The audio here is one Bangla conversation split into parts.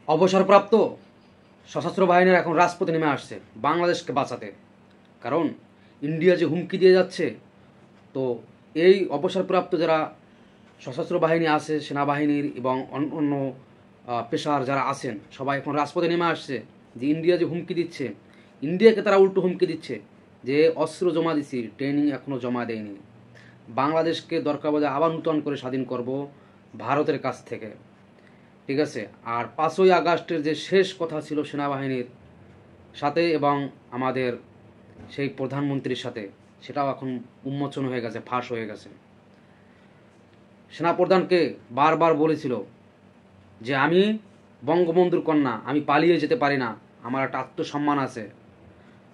অবসরপ্রাপ্ত সশস্ত্র বাহিনীর এখন রাজপথে নেমে আসছে বাংলাদেশকে বাঁচাতে। কারণ ইন্ডিয়া যে হুমকি দিয়ে যাচ্ছে, তো এই অবসরপ্রাপ্ত যারা সশস্ত্র বাহিনী আছে, সেনাবাহিনীর এবং অন্য পেশার যারা আছেন, সবাই এখন রাজপথে নেমে আসছে যে ইন্ডিয়া যে হুমকি দিচ্ছে, ইন্ডিয়াকে তারা উল্টো হুমকি দিচ্ছে যে অস্ত্র জমা দিছি, ট্রেনিং এখনও জমা দেয়নি, বাংলাদেশকে দরকার বোধে আবার নূতন করে স্বাধীন করব ভারতের কাছ থেকে। ঠিক আছে। আর 5ই আগস্টের যে শেষ কথা ছিল সেনাবাহিনীর সাথে এবং আমাদের সেই প্রধানমন্ত্রীর সাথে, সেটাও এখন উন্মোচন হয়ে গেছে, ফাঁস হয়ে গেছে। সেনাপ্রধানকে বারবার বলেছিল যে আমি বঙ্গবন্ধুর কন্যা, আমি পালিয়ে যেতে পারি না, আমার একটা আত্মসম্মান আছে,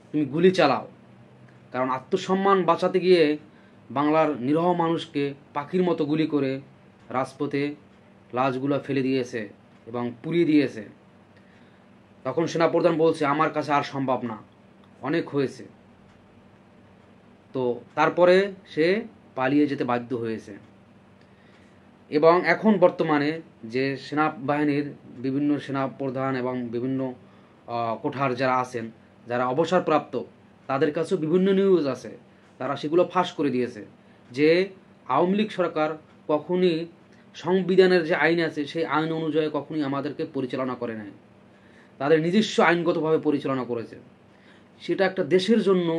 তুমি গুলি চালাও। কারণ আত্মসম্মান বাঁচাতে গিয়ে বাংলার নিরহ মানুষকে পাখির মতো গুলি করে রাজপথে লাশগুলো ফেলে দিয়েছে এবং পুড়িয়ে দিয়েছে। তখন সেনাপ্রধান বলছে আমার কাছে আর সম্ভব না, অনেক হয়েছে। তো তারপরে সে পালিয়ে যেতে বাধ্য হয়েছে। এবং এখন বর্তমানে যে সেনাবাহিনীর বিভিন্ন সেনাপ্রধান এবং বিভিন্ন কোঠার যারা আছেন, যারা অবসরপ্রাপ্ত, তাদের কাছেও বিভিন্ন নিউজ আছে, তারা সেগুলো ফাঁস করে দিয়েছে যে আওয়ামী লীগ সরকার কখনই সংবিধানের যে আইন আছে সেই আইন অনুযায়ী কখনই আমাদেরকে পরিচালনা করে নাই, তাদের নিজস্ব আইনগতভাবে পরিচালনা করেছে। সেটা একটা দেশের জন্য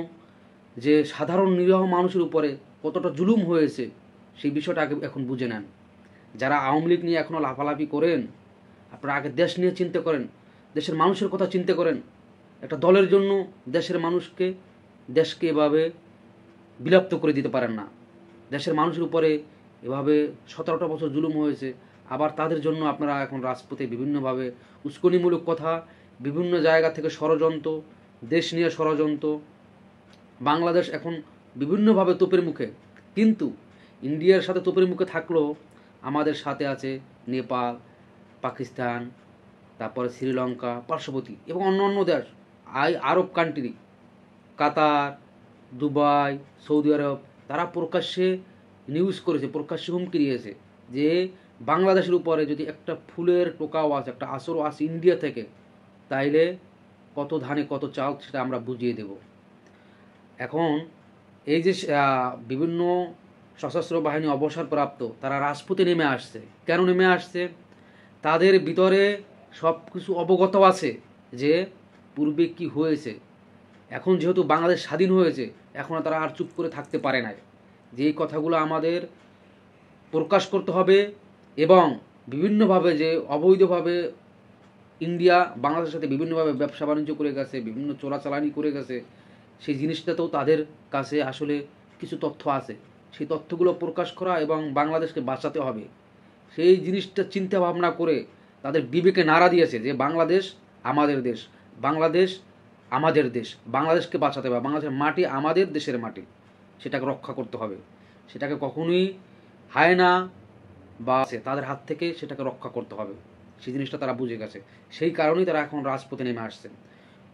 যে সাধারণ নিরীহ মানুষের উপরে কতটা জুলুম হয়েছে সেই বিষয়টা আগে এখন বুঝে নেন। যারা আওয়ামী লীগ নিয়ে এখনও লাফালাফি করেন, আপনারা আগে দেশ নিয়ে চিন্তা করেন, দেশের মানুষের কথা চিন্তা করেন। একটা দলের জন্য দেশের মানুষকে, দেশকে এভাবে বিলাপ্ত করে দিতে পারেন না। দেশের মানুষের উপরে এভাবে 17টা বছর জুলুম হয়েছে, আবার তাদের জন্য আপনারা এখন রাজপথে বিভিন্নভাবে উস্কানিমূলক কথা, বিভিন্ন জায়গা থেকে ষড়যন্ত্র, দেশ নিয়ে ষড়যন্ত্র। বাংলাদেশ এখন বিভিন্নভাবে তোপের মুখে, কিন্তু ইন্ডিয়ার সাথে তোপের মুখে থাকলেও আমাদের সাথে আছে নেপাল, পাকিস্তান, তারপরে শ্রীলঙ্কা পার্শ্ববর্তী এবং অন্য দেশ, আরব কান্ট্রি, কাতার, দুবাই, সৌদি আরব, তারা প্রকাশ্যে নিউজ করেছে, প্রকাশ্যে হুমকি দিয়েছে যে বাংলাদেশের উপরে যদি একটা ফুলের টোকাও আছে, একটা আসরও আছে ইন্ডিয়া থেকে, তাইলে কত ধানে কত চাল সেটা আমরা বুঝিয়ে দেব। এখন এই যে বিভিন্ন সশস্ত্র বাহিনী অবসরপ্রাপ্ত তারা রাজপথে নেমে আসছে, কেন নেমে আসছে? তাদের ভিতরে সব কিছু অবগত আছে যে পূর্বে কি হয়েছে। এখন যেহেতু বাংলাদেশ স্বাধীন হয়েছে, এখন তারা আর চুপ করে থাকতে পারে না, যে এই কথাগুলো আমাদের প্রকাশ করতে হবে। এবং বিভিন্নভাবে যে অবৈধভাবে ইন্ডিয়া বাংলাদেশের সাথে বিভিন্নভাবে ব্যবসা বাণিজ্য করে গেছে, বিভিন্ন চোরাচালানি করে গেছে, সেই জিনিসটাতেও তাদের কাছে আসলে কিছু তথ্য আছে, সেই তথ্যগুলো প্রকাশ করা এবং বাংলাদেশকে বাঁচাতে হবে, সেই জিনিসটা চিন্তা ভাবনা করে তাদের বিবেকে নাড়া দিয়েছে যে বাংলাদেশ আমাদের দেশ, বাংলাদেশ আমাদের দেশ, বাংলাদেশকে বাঁচাতে হবে, বাংলাদেশের মাটি আমাদের দেশের মাটি, সেটাকে রক্ষা করতে হবে, সেটাকে কখনোই হায়না বা তাদের হাত থেকে সেটাকে রক্ষা করতে হবে। সেই জিনিসটা তারা বুঝে গেছে, সেই কারণেই তারা এখন রাজপথে নেমে আসছেন।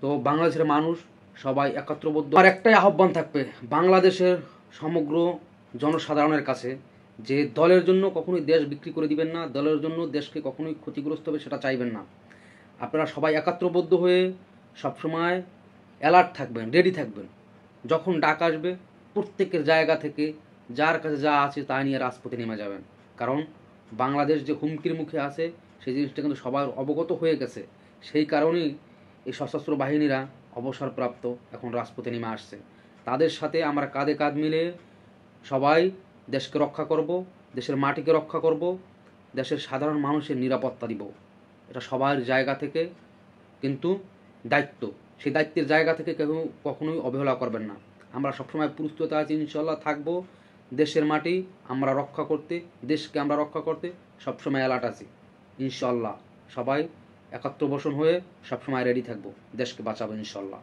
তো বাংলাদেশের মানুষ সবাই একত্রবদ্ধ। আর একটাই আহ্বান থাকবে বাংলাদেশের সমগ্র জনসাধারণের কাছে, যে দলের জন্য কখনোই দেশ বিক্রি করে দিবেন না, দলের জন্য দেশকে কখনোই ক্ষতিগ্রস্ত হবে সেটা চাইবেন না। আপনারা সবাই একত্রবদ্ধ হয়ে সবসময় অ্যালার্ট থাকবেন, রেডি থাকবেন। যখন ডাক আসবে প্রত্যেকের জায়গা থেকে যার কাছে যা আছে তা নিয়ে রাজপথে নেমে যাবেন। কারণ বাংলাদেশ যে হুমকির মুখে আছে সেই জিনিসটা কিন্তু সবার অবগত হয়ে গেছে, সেই কারণেই এই সশস্ত্র বাহিনীরা অবসরপ্রাপ্ত এখন রাজপথে নেমে আসছে। তাদের সাথে আমরা কাঁধে কাঁধ মিলে সবাই দেশকে রক্ষা করব, দেশের মাটিকে রক্ষা করব, দেশের সাধারণ মানুষের নিরাপত্তা দিব। এটা সবার জায়গা থেকে কিন্তু দায়িত্ব, সেই দায়িত্বের জায়গা থেকে কেউ কখনোই অবহেলা করবেন না। আমরা সবসময় প্রস্তুত আছি, ইনশাল্লাহ থাকবো। দেশের মাটি আমরা রক্ষা করতে, দেশকে আমরা রক্ষা করতে সবসময় অ্যালার্ট আছি ইনশাল্লাহ। সবাই একত্র বসন হয়ে সবসময় রেডি থাকবো, দেশকে বাঁচাবো ইনশাল্লাহ।